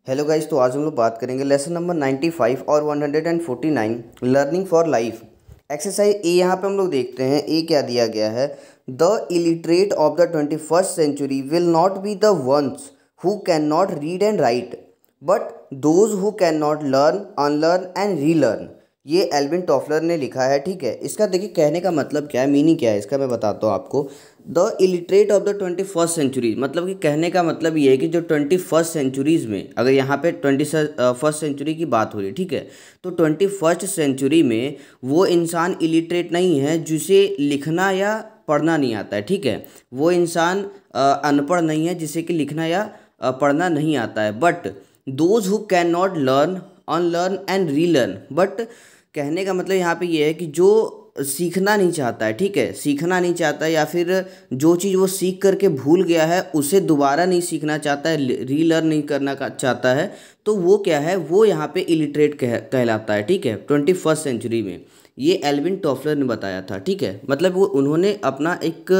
Hello guys, तो आज हम लोग बात करेंगे लेसन नंबर 95 और 149 लर्निंग फॉर लाइफ। एक्सरसाइज ए यहाँ पे हम लोग देखते हैं। ए क्या दिया गया है? The illiterate of the 21st century will not be the ones who can not read and right but those who can not learn unlearn and relearn. ये एल्विन टॉफलर ने लिखा है। ठीक है, इसका देखिए कहने का मतलब क्या है, मीनिंग क्या है इसका मैं बताता हूँ आपको। The illiterate of the 21st century मतलब कि कहने का मतलब ये है कि जो 21st centuries में, अगर यहाँ पे 21st century की बात हो रही है, ठीक है, तो 21st century में वो इंसान इलिटरेट नहीं है जिसे लिखना या पढ़ना नहीं आता है। ठीक है, वो इंसान अनपढ़ नहीं है जिसे कि लिखना या पढ़ना नहीं आता है। But those who can not learn unlearn and relearn, but कहने का मतलब यहाँ पे ये है कि जो सीखना नहीं चाहता है, ठीक है, सीखना नहीं चाहता है या फिर जो चीज़ वो सीख करके भूल गया है उसे दोबारा नहीं सीखना चाहता है, रीलर्न नहीं करना चाहता है, तो वो क्या है, वो यहाँ पे इलिटरेट कहलाता है। ठीक है, 21st century में ये एल्विन टॉफलर ने बताया था। ठीक है, मतलब वो उन्होंने अपना एक,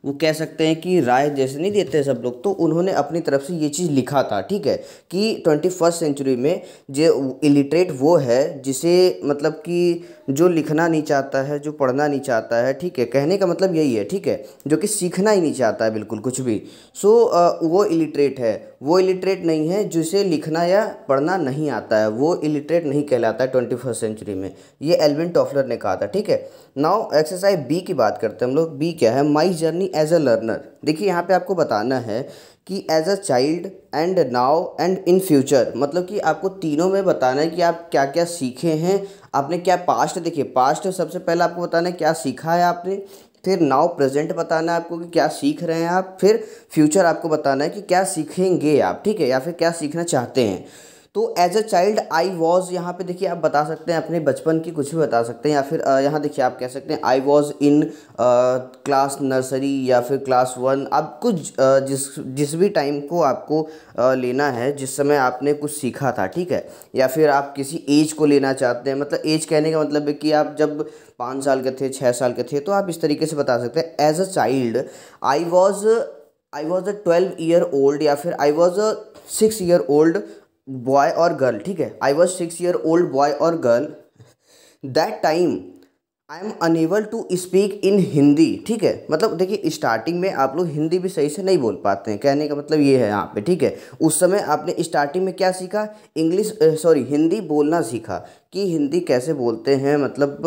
वो कह सकते हैं कि राय जैसे नहीं देते सब लोग, तो उन्होंने अपनी तरफ से ये चीज़ लिखा था। ठीक है, कि 21st century में जो इलिटरेट वो है जिसे मतलब कि जो लिखना नहीं चाहता है, जो पढ़ना नहीं चाहता है। ठीक है, कहने का मतलब यही है। ठीक है, जो कि सीखना ही नहीं चाहता है बिल्कुल कुछ भी, सो वो इलिटरेट है। वो इलिटरेट नहीं है जिसे लिखना या पढ़ना नहीं आता है, वो इलिटरेट नहीं कहलाता है 21st century में। ये एल्विन टॉफलर ने कहा था। ठीक है, नाउ एक्सरसाइज बी की बात करते हैं हम लोग। बी क्या है? My journey as a learner. देखिए यहाँ पे आपको बताना है कि as a child and now and in future, मतलब कि आपको तीनों में बताना है कि आप क्या क्या सीखे हैं, आपने क्या पास्ट, देखिए पास्ट सबसे पहले आपको बताना है क्या सीखा है आपने, फिर नाउ प्रेजेंट बताना है आपको कि क्या सीख रहे हैं आप, फिर फ्यूचर आपको बताना है कि क्या सीखेंगे आप। ठीक है, या फिर क्या सीखना चाहते हैं। तो as a child I was, यहाँ पे देखिए आप बता सकते हैं अपने बचपन की कुछ भी बता सकते हैं, या फिर यहाँ देखिए आप कह सकते हैं I was in class nursery या फिर क्लास 1। आपको जिस जिस भी टाइम को आपको लेना है, जिस समय आपने कुछ सीखा था। ठीक है, या फिर आप किसी एज को लेना चाहते हैं, मतलब एज कहने का मतलब है कि आप जब 5 साल के थे, 6 साल के थे, तो आप इस तरीके से बता सकते हैं as a child I was a 12 year old, या फिर I was a 6 year old boy और गर्ल। ठीक है, I was 6 year old boy और girl that time I am unable to speak in Hindi. ठीक है, मतलब देखिए स्टार्टिंग में आप लोग हिंदी भी सही से नहीं बोल पाते हैं, कहने का मतलब ये है यहाँ पे। ठीक है, उस समय आपने स्टार्टिंग में क्या सीखा? इंग्लिश, सॉरी, हिंदी बोलना सीखा कि हिंदी कैसे बोलते हैं, मतलब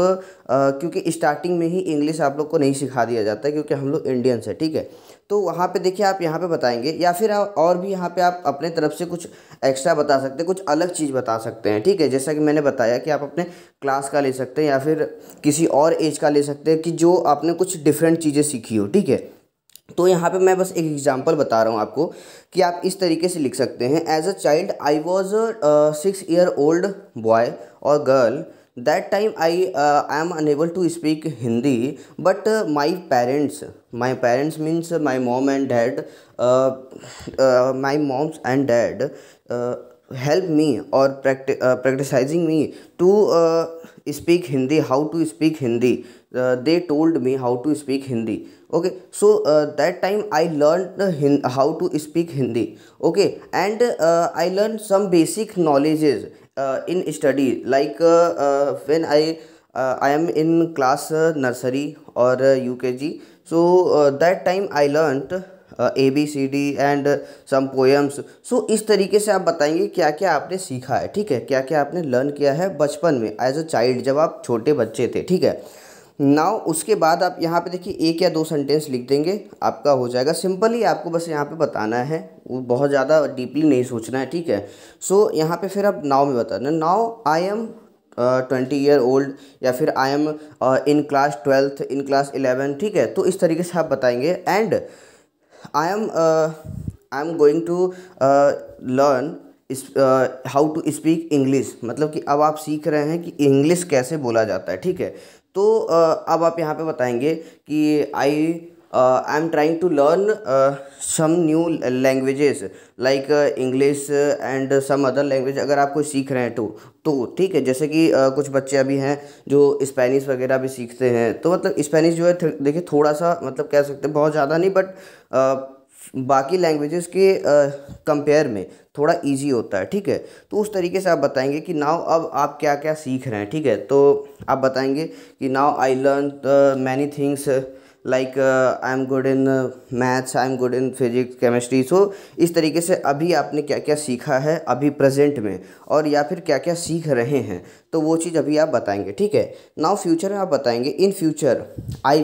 क्योंकि स्टार्टिंग में ही इंग्लिश आप लोग को नहीं सिखा दिया जाता है क्योंकि हम लोग इंडियंस है। ठीक है, तो वहाँ पे देखिए आप यहाँ पे बताएंगे, या फिर और भी यहाँ पे आप अपने तरफ से कुछ एक्स्ट्रा बता सकते हैं, कुछ अलग चीज़ बता सकते हैं। ठीक है, जैसा कि मैंने बताया कि आप अपने क्लास का ले सकते हैं या फिर किसी और एज का ले सकते हैं कि जो आपने कुछ डिफरेंट चीज़ें सीखी हो। ठीक है, तो यहाँ पे मैं बस एक एग्जांपल बता रहा हूँ आपको कि आप इस तरीके से लिख सकते हैं as a child I was a 6 year old boy और girl that time I am unable to speak Hindi but my parents means my mom and dad, my moms and dad help me or practicing me to speak Hindi, how to speak Hindi. They told me how to speak Hindi. Okay, so that time I learned how to speak Hindi. Okay, and I learned some basic knowledges in study, like when I am in class nursery or UKG. So that time I learned ABCD and some poems. So इस तरीके से आप बताएंगे क्या क्या आपने सीखा है। ठीक है, क्या क्या आपने लर्न किया है बचपन में एज अ चाइल्ड, जब आप छोटे बच्चे थे। ठीक है, नाउ उसके बाद आप यहाँ पे देखिए एक या दो सेंटेंस लिख देंगे, आपका हो जाएगा। सिंपल ही आपको बस यहाँ पे बताना है, वो बहुत ज़्यादा डीपली नहीं सोचना है। ठीक है, सो यहाँ पे फिर आप नाउ में बताना, now I am 20 year old, या फिर I am in class 12th, in class 11। ठीक है, तो इस तरीके से आप बताएंगे। And I am going to learn how to speak English, मतलब कि अब आप सीख रहे हैं कि इंग्लिश कैसे बोला जाता है। ठीक है, तो अब आप यहाँ पे बताएंगे कि I am trying to learn some new languages like English and some other language. अगर आप कोई सीख रहे हैं तो ठीक है, जैसे कि कुछ बच्चे अभी हैं जो स्पेनिश वगैरह भी सीखते हैं, तो मतलब स्पेनिश जो है देखिए थोड़ा सा, मतलब कह सकते हैं बहुत ज़्यादा नहीं, बट बाकी लैंग्वेजेस के कंपेयर में थोड़ा इजी होता है, ठीक है। तो उस तरीके से आप बताएंगे कि नाउ अब आप क्या क्या सीख रहे हैं, ठीक है। तो आप बताएंगे कि now I learn many things, like I am good in maths, I am good in physics chemistry. So इस तरीके से अभी आपने क्या क्या सीखा है अभी प्रेजेंट में, और या फिर क्या क्या सीख रहे हैं, तो वो चीज़ अभी आप बताएंगे, ठीक है। नाउ फ्यूचर में आप बताएंगे इन फ्यूचर आई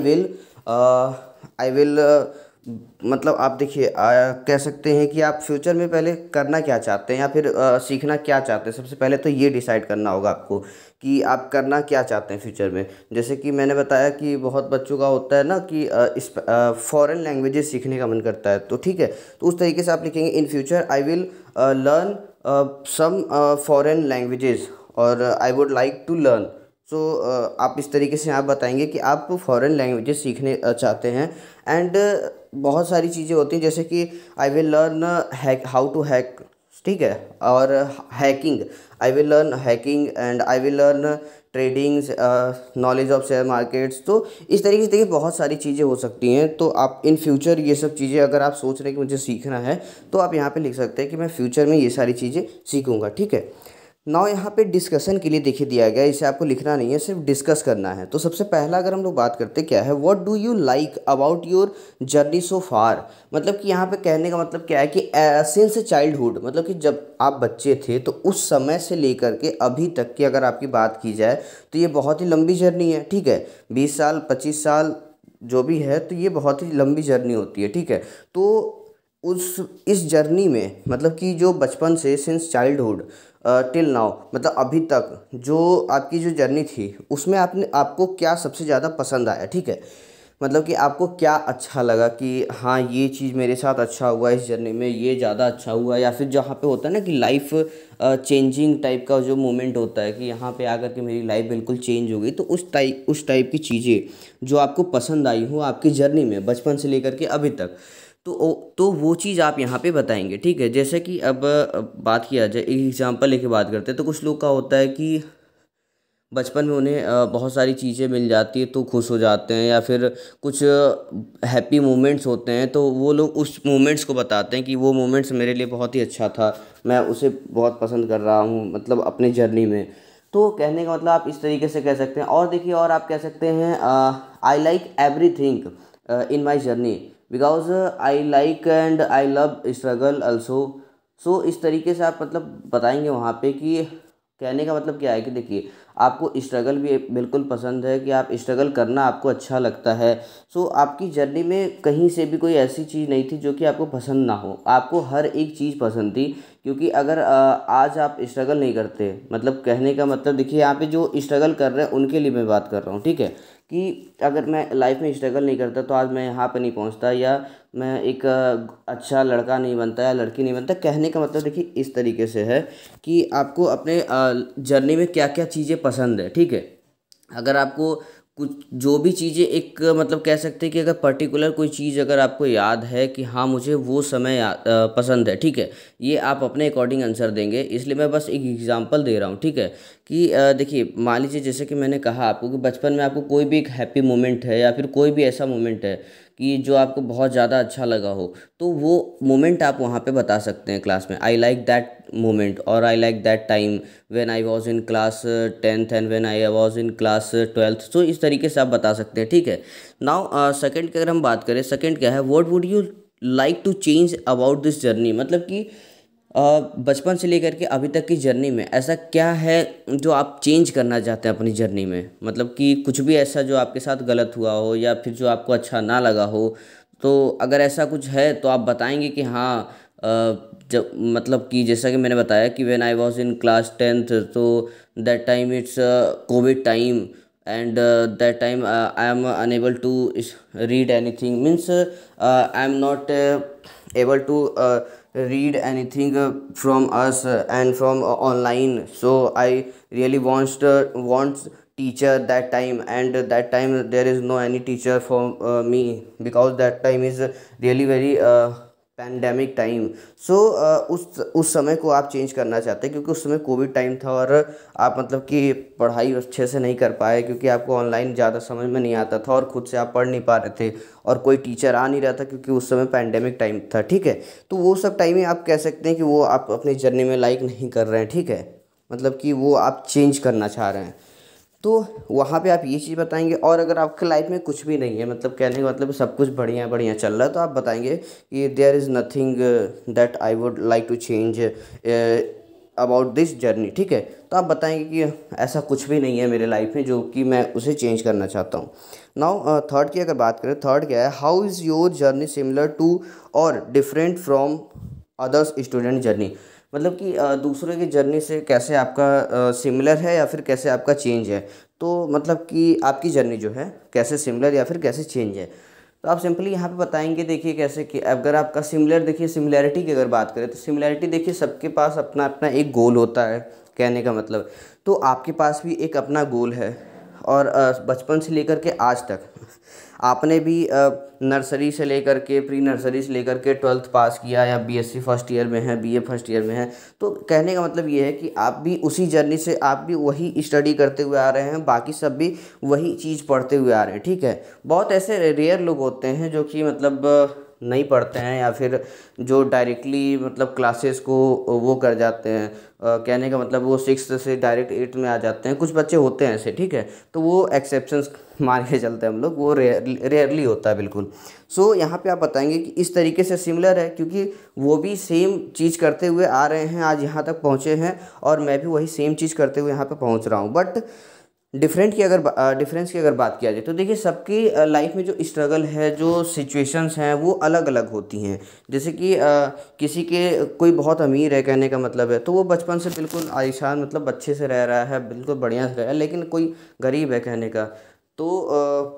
विल मतलब आप देखिए कह सकते हैं कि आप फ्यूचर में पहले करना क्या चाहते हैं या फिर सीखना क्या चाहते हैं। सबसे पहले तो ये डिसाइड करना होगा आपको कि आप करना क्या चाहते हैं फ्यूचर में। जैसे कि मैंने बताया कि बहुत बच्चों का होता है ना कि इस फॉरेन लैंग्वेजेस सीखने का मन करता है, तो ठीक है। तो उस तरीके से आप लिखेंगे in future I will learn some foreign languages और I would like to learn. So आप इस तरीके से आप बताएंगे कि आप फॉरेन लैंग्वेजेस सीखने चाहते हैं। एंड बहुत सारी चीज़ें होती हैं जैसे कि I will learn hack how to hack, ठीक है, और hacking, I will learn hacking and I will learn tradings, knowledge of share markets. तो इस तरीके से देखिए बहुत सारी चीज़ें हो सकती हैं। तो आप इन फ्यूचर ये सब चीज़ें अगर आप सोच रहे हैं कि मुझे सीखना है, तो आप यहाँ पे लिख सकते हैं कि मैं फ्यूचर में ये सारी चीज़ें सीखूंगा, ठीक है। नाउ यहाँ पे डिस्कशन के लिए देखिए दिया गया है, इसे आपको लिखना नहीं है, सिर्फ डिस्कस करना है। तो सबसे पहला अगर हम लोग बात करते क्या है, what do you like about your journey so far. मतलब कि यहाँ पे कहने का मतलब क्या है कि सिंस चाइल्डहुड, मतलब कि जब आप बच्चे थे तो उस समय से लेकर के अभी तक की अगर आपकी बात की जाए तो ये बहुत ही लंबी जर्नी है, ठीक है। 20 साल 25 साल जो भी है, तो ये बहुत ही लंबी जर्नी होती है, ठीक है। तो उस इस जर्नी में मतलब कि जो बचपन से सिंस चाइल्डहुड टिल नाउ, मतलब अभी तक जो आपकी जो जर्नी थी उसमें आपको क्या सबसे ज़्यादा पसंद आया, ठीक है। मतलब कि आपको क्या अच्छा लगा कि हाँ ये चीज़ मेरे साथ अच्छा हुआ इस जर्नी में, ये ज़्यादा अच्छा हुआ, या फिर जहाँ पे होता है ना कि लाइफ चेंजिंग टाइप का जो मोमेंट होता है कि यहाँ पे आकर के मेरी लाइफ बिल्कुल चेंज हो गई। तो उस टाइप की चीज़ें जो आपको पसंद आई हो आपकी जर्नी में बचपन से लेकर के अभी तक, तो वो चीज़ आप यहाँ पे बताएंगे, ठीक है। जैसे कि अब बात किया जाए, एक एग्जांपल लेके बात करते हैं। तो कुछ लोग का होता है कि बचपन में उन्हें बहुत सारी चीज़ें मिल जाती है तो खुश हो जाते हैं, या फिर कुछ हैप्पी मोमेंट्स होते हैं तो वो लोग उस मोमेंट्स को बताते हैं कि वो मोमेंट्स मेरे लिए बहुत ही अच्छा था, मैं उसे बहुत पसंद कर रहा हूँ मतलब अपनी जर्नी में। तो कहने का मतलब आप इस तरीके से कह सकते हैं। और देखिए और आप कह सकते हैं I like everything in my journey because I like and I love struggle also. So इस तरीके से आप मतलब बताएंगे वहाँ पे कि कहने का मतलब क्या है कि देखिए आपको स्ट्रगल भी बिल्कुल पसंद है, कि आप स्ट्रगल करना आपको अच्छा लगता है। सो आपकी जर्नी में कहीं से भी कोई ऐसी चीज़ नहीं थी जो कि आपको पसंद ना हो, आपको हर एक चीज़ पसंद थी। क्योंकि अगर आज आप स्ट्रगल नहीं करते, मतलब कहने का मतलब देखिए यहाँ पे जो स्ट्रगल कर रहे हैं उनके लिए मैं बात कर रहा हूँ, ठीक है। कि अगर मैं लाइफ में स्ट्रगल नहीं करता तो आज मैं यहाँ पे नहीं पहुँचता, या मैं एक अच्छा लड़का नहीं बनता या लड़की नहीं बनता। कहने का मतलब देखिए इस तरीके से है कि आपको अपने जर्नी में क्या क्या चीज़ें पसंद है, ठीक है। अगर आपको कुछ जो भी चीज़ें एक मतलब कह सकते हैं कि अगर पर्टिकुलर कोई चीज़ अगर आपको याद है कि हाँ मुझे वो समय पसंद है, ठीक है, ये आप अपने अकॉर्डिंग आंसर देंगे। इसलिए मैं बस एक एग्जांपल दे रहा हूँ, ठीक है। कि देखिए मान लीजिए जैसे कि मैंने कहा आपको कि बचपन में आपको कोई भी एक हैप्पी मोमेंट है या फिर कोई भी ऐसा मोमेंट है कि जो आपको बहुत ज़्यादा अच्छा लगा हो, तो वो मोमेंट आप वहाँ पे बता सकते हैं क्लास में। आई लाइक दैट मोमेंट और I like that time when I was in class 10th and when I was in class 12th। तो इस तरीके से आप बता सकते हैं, ठीक है। नाउ सेकंड की अगर हम बात करें, सेकंड क्या है, what would you like to change about this journey. मतलब कि बचपन से लेकर के अभी तक की जर्नी में ऐसा क्या है जो आप चेंज करना चाहते हैं अपनी जर्नी में। मतलब कि कुछ भी ऐसा जो आपके साथ गलत हुआ हो या फिर जो आपको अच्छा ना लगा हो, तो अगर ऐसा कुछ है तो आप बताएंगे कि हाँ जब मतलब कि जैसा कि मैंने बताया कि when I was in class 10th, तो that time it's Covid time and that time I am unable to read anything, means I am not able to read anything from us and from online. So I really wants teacher that time, and that time there is no any teacher for me, because that time is really very pandemic time. So उस समय को आप change करना चाहते हैं क्योंकि उस समय कोविड टाइम था और आप मतलब कि पढ़ाई अच्छे से नहीं कर पाए क्योंकि आपको ऑनलाइन ज़्यादा समझ में नहीं आता था और खुद से आप पढ़ नहीं पा रहे थे और कोई टीचर आ नहीं रहा था क्योंकि उस समय पैंडेमिक टाइम था, ठीक है। तो वो सब टाइम ही आप कह सकते हैं कि वो आप अपनी जर्नी में लाइक नहीं कर रहे हैं, ठीक है, मतलब कि वो आप चेंज करना चाह रहे हैं। तो वहाँ पे आप ये चीज़ बताएंगे। और अगर आपके लाइफ में कुछ भी नहीं है, मतलब कहने का मतलब सब कुछ बढ़िया बढ़िया चल रहा है, तो आप बताएंगे कि there is nothing that I would like to change about this journey, ठीक है। तो आप बताएंगे कि ऐसा कुछ भी नहीं है मेरे लाइफ में जो कि मैं उसे चेंज करना चाहता हूँ। नाउ थर्ड की अगर बात करें, थर्ड क्या है, how is your journey similar to और different from others student journey. मतलब कि दूसरों की जर्नी से कैसे आपका सिमिलर है या फिर कैसे आपका चेंज है। तो मतलब कि आपकी जर्नी जो है कैसे सिमिलर या फिर कैसे चेंज है। तो आप सिंपली यहाँ पे बताएंगे, देखिए कैसे कि अगर आपका सिमिलर, देखिए सिमिलैरिटी की अगर बात करें तो सिमिलैरिटी देखिए सबके पास अपना अपना एक गोल होता है, कहने का मतलब। तो आपके पास भी एक अपना गोल है और बचपन से लेकर के आज तक आपने भी नर्सरी से लेकर के, प्री नर्सरी से लेकर के 12th पास किया या बीएससी फर्स्ट ईयर में है, बीए फर्स्ट ईयर में है। तो कहने का मतलब ये है कि आप भी उसी जर्नी से, आप भी वही स्टडी करते हुए आ रहे हैं, बाकी सब भी वही चीज़ पढ़ते हुए आ रहे हैं, ठीक है। बहुत ऐसे रेयर लोग होते हैं जो कि मतलब नहीं पढ़ते हैं या फिर जो डायरेक्टली मतलब क्लासेस को वो कर जाते हैं, कहने का मतलब वो 6th से डायरेक्ट 8th में आ जाते हैं। कुछ बच्चे होते हैं ऐसे, ठीक है। तो वो एक्सेप्शंस मान के चलते हैं हम लोग, वो रेयरली होता है बिल्कुल। सो यहाँ पे आप बताएंगे कि इस तरीके से सिमिलर है क्योंकि वो भी सेम चीज़ करते हुए आ रहे हैं, आज यहाँ तक पहुँचे हैं और मैं भी वही सेम चीज़ करते हुए यहाँ पे पहुँच रहा हूँ। बट डिफरेंस की अगर बात किया जाए तो देखिए सबकी लाइफ में जो स्ट्रगल है, जो सिचुएशंस हैं वो अलग अलग होती हैं। जैसे कि किसी के कोई बहुत अमीर है, कहने का मतलब है, तो वो बचपन से बिल्कुल आलीशान मतलब अच्छे से रह रहा है, बिल्कुल बढ़िया से रह रहा है। लेकिन कोई गरीब है, कहने का तो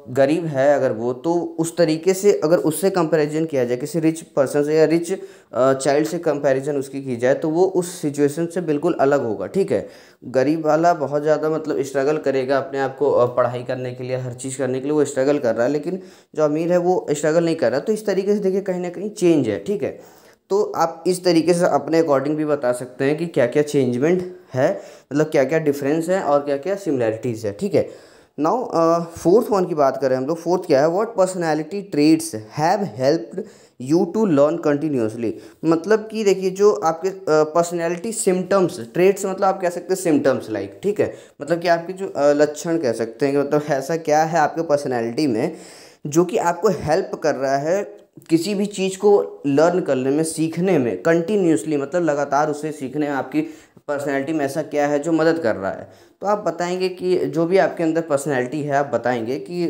गरीब है अगर वो, तो उस तरीके से अगर उससे कंपैरिजन किया जाए किसी रिच पर्सन से या रिच चाइल्ड से कंपैरिजन उसकी की जाए तो वो उस सिचुएशन से बिल्कुल अलग होगा, ठीक है। गरीब वाला बहुत ज़्यादा मतलब स्ट्रगल करेगा अपने आप को पढ़ाई करने के लिए, हर चीज़ करने के लिए वो स्ट्रगल कर रहा है, लेकिन जो अमीर है वो स्ट्रगल नहीं कर रहा। तो इस तरीके से देखिए कहीं ना कहीं चेंज है, ठीक है। तो आप इस तरीके से अपने अकॉर्डिंग भी बता सकते हैं कि क्या क्या चेंजमेंट है, मतलब क्या क्या डिफरेंस है और क्या क्या सिमिलैरिटीज़ है, ठीक है। नाउ फोर्थ वन की बात करें हम लोग, फोर्थ क्या है, what personality traits have helped you to learn continuously. मतलब कि देखिए जो आपके पर्सनैलिटी सिम्टम्स, ट्रेड्स मतलब आप कह सकते हैं सिम्टम्स लाइक, ठीक है। मतलब कि आपके जो लक्षण कह सकते हैं कि मतलब ऐसा क्या है आपके पर्सनैलिटी में जो कि आपको हेल्प कर रहा है किसी भी चीज़ को लर्न करने में, सीखने में कंटिन्यूसली, मतलब लगातार उसे सीखने में आपकी पर्सनैलिटी में ऐसा क्या है जो मदद कर रहा है। तो आप बताएंगे कि जो भी आपके अंदर पर्सनैलिटी है, आप बताएंगे कि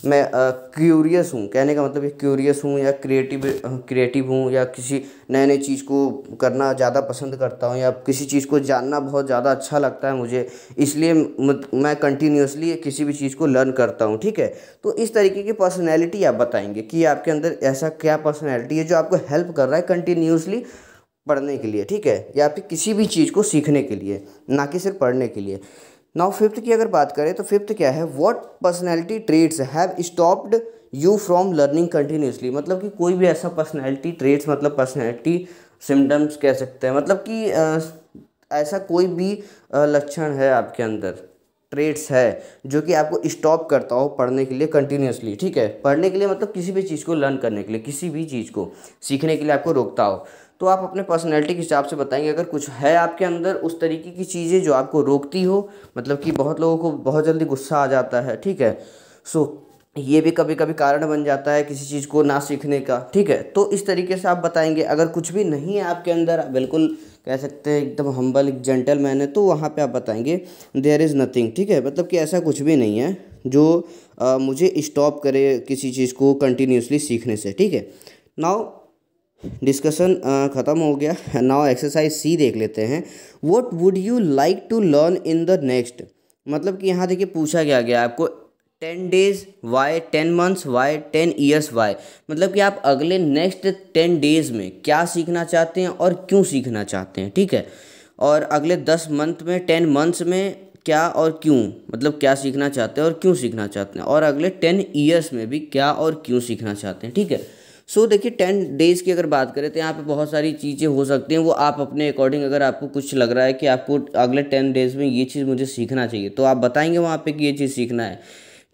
मैं क्यूरियस हूँ, कहने का मतलब क्यूरियस हूँ या क्रिएटिव हूँ या किसी नए नए चीज़ को करना ज़्यादा पसंद करता हूँ या किसी चीज़ को जानना बहुत ज़्यादा अच्छा लगता है मुझे, इसलिए मैं कंटिन्यूसली किसी भी चीज़ को लर्न करता हूँ, ठीक है। तो इस तरीके की पर्सनैलिटी आप बताएंगे कि आपके अंदर ऐसा क्या पर्सनैलिटी है जो आपको हेल्प कर रहा है कंटिन्यूसली पढ़ने के लिए, ठीक है, या फिर किसी भी चीज़ को सीखने के लिए, ना कि सिर्फ पढ़ने के लिए। नाउ फिफ्थ की अगर बात करें तो फिफ्थ क्या है, what personality traits have stopped you from learning continuously. मतलब कि कोई भी ऐसा पर्सनैलिटी ट्रेट्स मतलब पर्सनैलिटी सिम्टम्स कह सकते हैं, मतलब कि ऐसा कोई भी लक्षण है आपके अंदर, ट्रेट्स है जो कि आपको स्टॉप करता हो पढ़ने के लिए कंटिन्यूसली, ठीक है। पढ़ने के लिए मतलब किसी भी चीज़ को लर्न करने के लिए, किसी भी चीज़ को सीखने के लिए आपको रोकता हो। तो आप अपने पर्सनैलिटी के हिसाब से बताएंगे अगर कुछ है आपके अंदर उस तरीके की चीज़ें जो आपको रोकती हो। मतलब कि बहुत लोगों को बहुत जल्दी गुस्सा आ जाता है, ठीक है। सो ये भी कभी कभी कारण बन जाता है किसी चीज़ को ना सीखने का, ठीक है। तो इस तरीके से आप बताएंगे। अगर कुछ भी नहीं है आपके अंदर, आप बिल्कुल कह सकते हैं एकदम हम्बल एक जेंटलमैन है, तो वहाँ पे आप बताएंगे देयर इज़ नथिंग, ठीक है। मतलब कि ऐसा कुछ भी नहीं है जो मुझे स्टॉप करे किसी चीज़ को कंटिन्यूसली सीखने से, ठीक है। नाउ डिस्कशन ख़त्म हो गया। नाउ एक्सरसाइज सी देख लेते हैं, what would you like to learn in the next. मतलब कि यहाँ देखिए पूछा गया आपको 10 days why, 10 months why, 10 years why. मतलब कि आप अगले नेक्स्ट 10 डेज में क्या सीखना चाहते हैं और क्यों सीखना चाहते हैं, ठीक है। और अगले 10 मंथ में, 10 मंथ्स में क्या और क्यों, मतलब क्या सीखना चाहते हैं और क्यों सीखना चाहते हैं, और अगले 10 ईयर्स में भी क्या और क्यों सीखना चाहते हैं, ठीक है। सो देखिए 10 डेज़ की अगर बात करें तो यहाँ पे बहुत सारी चीज़ें हो सकती हैं, वो आप अपने अकॉर्डिंग, अगर आपको कुछ लग रहा है कि आपको अगले 10 डेज़ में ये चीज़ मुझे सीखना चाहिए तो आप बताएंगे वहाँ पे कि ये चीज़ सीखना है।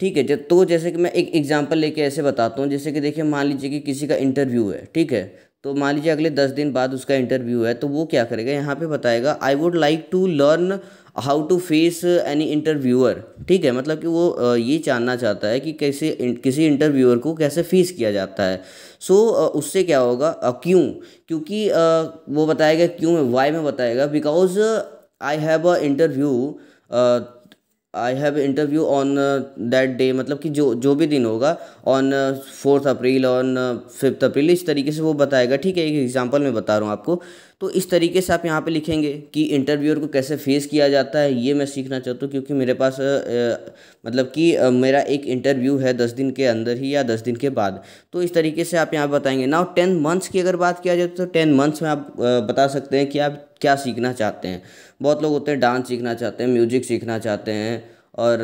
ठीक है, तो जैसे कि मैं एक एग्जांपल लेके ऐसे बताता हूँ, जैसे कि देखिए मान लीजिए कि किसी का इंटरव्यू है, ठीक है, तो मान लीजिए अगले 10 दिन बाद उसका इंटरव्यू है, तो वो क्या करेगा, यहाँ पे बताएगा I would like to learn how to face any interviewer. ठीक है, मतलब कि वो ये जानना चाहता है कि कैसे किसी इंटरव्यूअर को कैसे फेस किया जाता है। सो उससे क्या होगा, क्यों, क्योंकि वो बताएगा क्यों में, वाई में बताएगा because I have a interview, I have interview on that day, मतलब कि जो जो भी दिन होगा, ऑन 4 अप्रैल, ऑन 5 अप्रैल, इस तरीके से वो बताएगा। ठीक है, एक एग्जांपल मैं बता रहा हूँ आपको। तो इस तरीके से आप यहाँ पे लिखेंगे कि इंटरव्यूअर को कैसे फेस किया जाता है, ये मैं सीखना चाहता हूँ क्योंकि मेरे पास मतलब कि मेरा एक इंटरव्यू है 10 दिन के अंदर ही या 10 दिन के बाद। तो इस तरीके से आप यहाँ बताएंगे। नाउ 10 मंथ्स की अगर बात किया जाए तो 10 मंथ्स में आप बता सकते हैं कि आप क्या सीखना चाहते हैं। बहुत लोग होते हैं डांस सीखना चाहते हैं, म्यूजिक सीखना चाहते हैं, और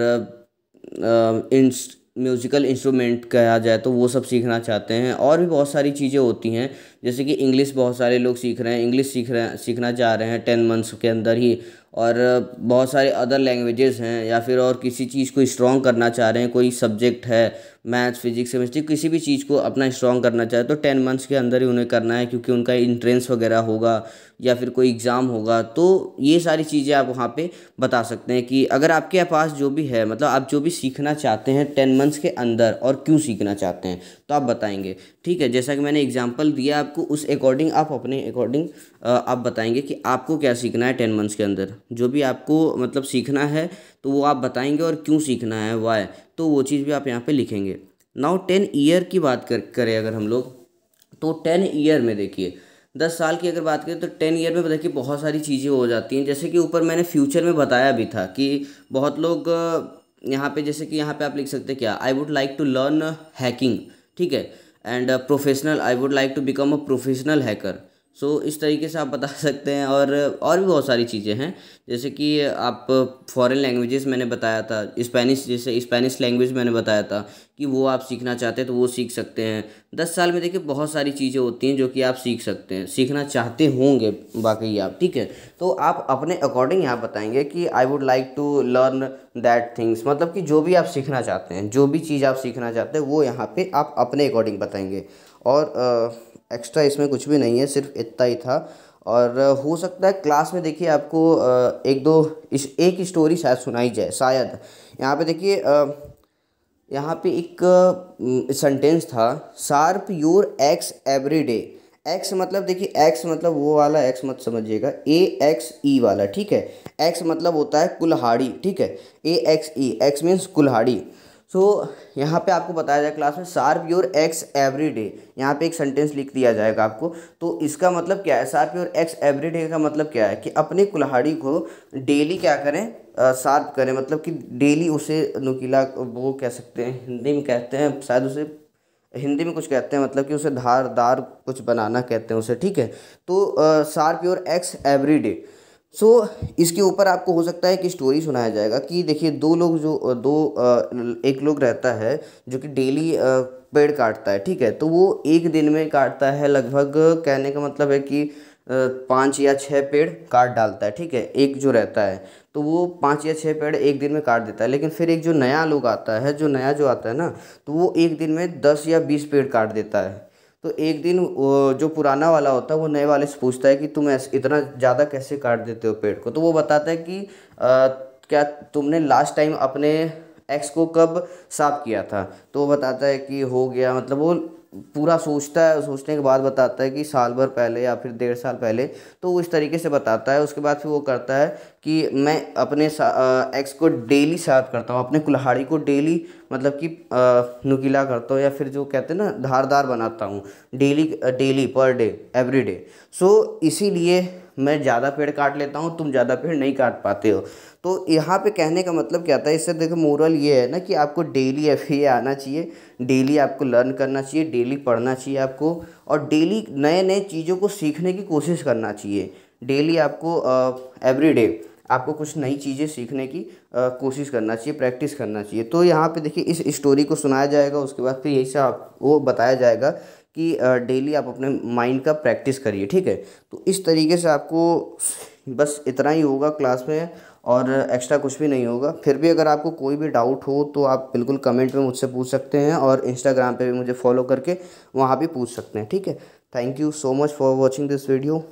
म्यूज़िकल इंस्ट्रूमेंट कहा जाए तो वो सब सीखना चाहते हैं, और भी बहुत सारी चीज़ें होती हैं। जैसे कि इंग्लिश बहुत सारे लोग सीख रहे हैं, इंग्लिश सीखना चाह रहे हैं 10 मंथ्स के अंदर ही। और बहुत सारे अदर लैंग्वेजेस हैं, या फिर और किसी चीज़ को स्ट्रॉन्ग करना चाह रहे हैं, कोई सब्जेक्ट है, मैथ्स, फिजिक्स, केमिस्ट्री, किसी भी चीज़ को अपना स्ट्रॉन्ग करना चाहे तो 10 मंथ्स के अंदर ही उन्हें करना है, क्योंकि उनका इंट्रेंस वगैरह होगा या फिर कोई एग्ज़ाम होगा। तो ये सारी चीज़ें आप वहाँ पे बता सकते हैं कि अगर आपके पास जो भी है, मतलब आप जो भी सीखना चाहते हैं 10 मंथ्स के अंदर और क्यों सीखना चाहते हैं, तो आप बताएंगे। ठीक है, जैसा कि मैंने एग्जांपल दिया आपको, उस अकॉर्डिंग आप अपने अकॉर्डिंग आप बताएंगे कि आपको क्या सीखना है 10 मंथ्स के अंदर। जो भी आपको मतलब सीखना है तो वो आप बताएंगे, और क्यों सीखना है, वाई, तो वो चीज़ भी आप यहाँ पे लिखेंगे। नाउ 10 ईयर की बात करें अगर हम लोग, तो 10 ईयर में देखिए 10 साल की अगर बात करें तो 10 ईयर में देखिए बहुत सारी चीज़ें हो जाती हैं। जैसे कि ऊपर मैंने फ्यूचर में बताया भी था कि बहुत लोग यहाँ पे, जैसे कि यहाँ पे आप लिख सकते हैं क्या, I would like to learn hacking. ठीक है, and professional, I would like to become a professional hacker. So इस तरीके से आप बता सकते हैं, और भी बहुत सारी चीज़ें हैं। जैसे कि आप फॉरेन लैंग्वेजेस मैंने बताया था, स्पेनिश, जैसे स्पेनिश लैंग्वेज मैंने बताया था कि वो आप सीखना चाहते हैं तो वो सीख सकते हैं। 10 साल में देखिए बहुत सारी चीज़ें होती हैं जो कि आप सीख सकते हैं, सीखना चाहते होंगे वाकई आप। ठीक है, तो आप अपने अकॉर्डिंग यहाँ बताएंगे कि I would like to learn that things, मतलब कि जो भी आप सीखना चाहते हैं, जो भी चीज़ आप सीखना चाहते हैं वो यहाँ पे आप अपने अकॉर्डिंग बताएंगे। और एक्स्ट्रा इसमें कुछ भी नहीं है, सिर्फ इतना ही था। और हो सकता है क्लास में देखिए आपको एक स्टोरी शायद सुनाई जाए, शायद। यहाँ पे देखिए यहाँ पे एक सेंटेंस था, sharp your axe every day. X मतलब देखिए, एक्स मतलब वो वाला एक्स मत समझिएगा, AXE वाला। ठीक है, एक्स मतलब होता है कुल्हाड़ी। ठीक है, AXE, एक्स मीन्स कुल्हाड़ी। सो यहाँ पे आपको बताया जाए क्लास में, sharp your axe every day, यहाँ पे एक सेंटेंस लिख दिया जाएगा आपको। तो इसका मतलब क्या है, sharp your axe every day का मतलब क्या है कि अपने कुल्हाड़ी को डेली क्या करें, शार्प करें, मतलब कि डेली उसे नुकीला, वो कह सकते हैं, हिंदी में कहते हैं शायद उसे, हिंदी में कुछ कहते हैं, मतलब कि उसे धारदार कुछ बनाना कहते हैं उसे। ठीक है, तो sharp your axe every day. So इसके ऊपर आपको हो सकता है कि स्टोरी सुनाया जाएगा कि देखिए दो लोग जो एक लोग रहता है जो कि डेली पेड़ काटता है। ठीक है, तो वो एक दिन में काटता है लगभग, कहने का मतलब है कि 5 या 6 पेड़ काट डालता है। ठीक है, एक जो रहता है तो वो 5 या 6 पेड़ एक दिन में काट देता है। लेकिन फिर एक जो नया लोग आता है, जो नया जो आता है ना, तो वो एक दिन में 10 या 20 पेड़ काट देता है। तो एक दिन जो पुराना वाला होता है वो नए वाले से पूछता है कि तुम ऐसे इतना ज़्यादा कैसे काट देते हो पेड़ को। तो वो बताता है कि क्या तुमने लास्ट टाइम अपने एक्स को कब साफ किया था। तो वो बताता है कि हो गया, मतलब वो पूरा सोचता है, सोचने के बाद बताता है कि साल भर पहले या फिर 1.5 साल पहले। तो वो इस तरीके से बताता है। उसके बाद फिर वो करता है कि मैं अपने एक्स को डेली साफ करता हूँ, अपने कुल्हाड़ी को डेली, मतलब कि नुकीला करता हूँ, या फिर जो कहते हैं ना धारदार बनाता हूँ, daily daily per day every day. So इसीलिए मैं ज़्यादा पेड़ काट लेता हूँ, तुम ज़्यादा पेड़ नहीं काट पाते हो। तो यहाँ पे कहने का मतलब क्या था, इससे देखो मोरल ये है ना कि आपको डेली FA आना चाहिए, डेली आपको लर्न करना चाहिए, डेली पढ़ना चाहिए आपको, और डेली नए नए चीज़ों को सीखने की कोशिश करना चाहिए। डेली आपको एवरी डे आपको कुछ नई चीज़ें सीखने की कोशिश करना चाहिए, प्रैक्टिस करना चाहिए। तो यहाँ पे देखिए इस स्टोरी को सुनाया जाएगा, उसके बाद फिर यही से वो बताया जाएगा कि डेली आप अपने माइंड का प्रैक्टिस करिए, ठीक है। तो इस तरीके से आपको बस इतना ही होगा क्लास में, और एक्स्ट्रा कुछ भी नहीं होगा। फिर भी अगर आपको कोई भी डाउट हो तो आप बिल्कुल कमेंट में मुझसे पूछ सकते हैं, और इंस्टाग्राम पे भी मुझे फॉलो करके वहाँ भी पूछ सकते हैं, ठीक है। Thank you so much for watching this video.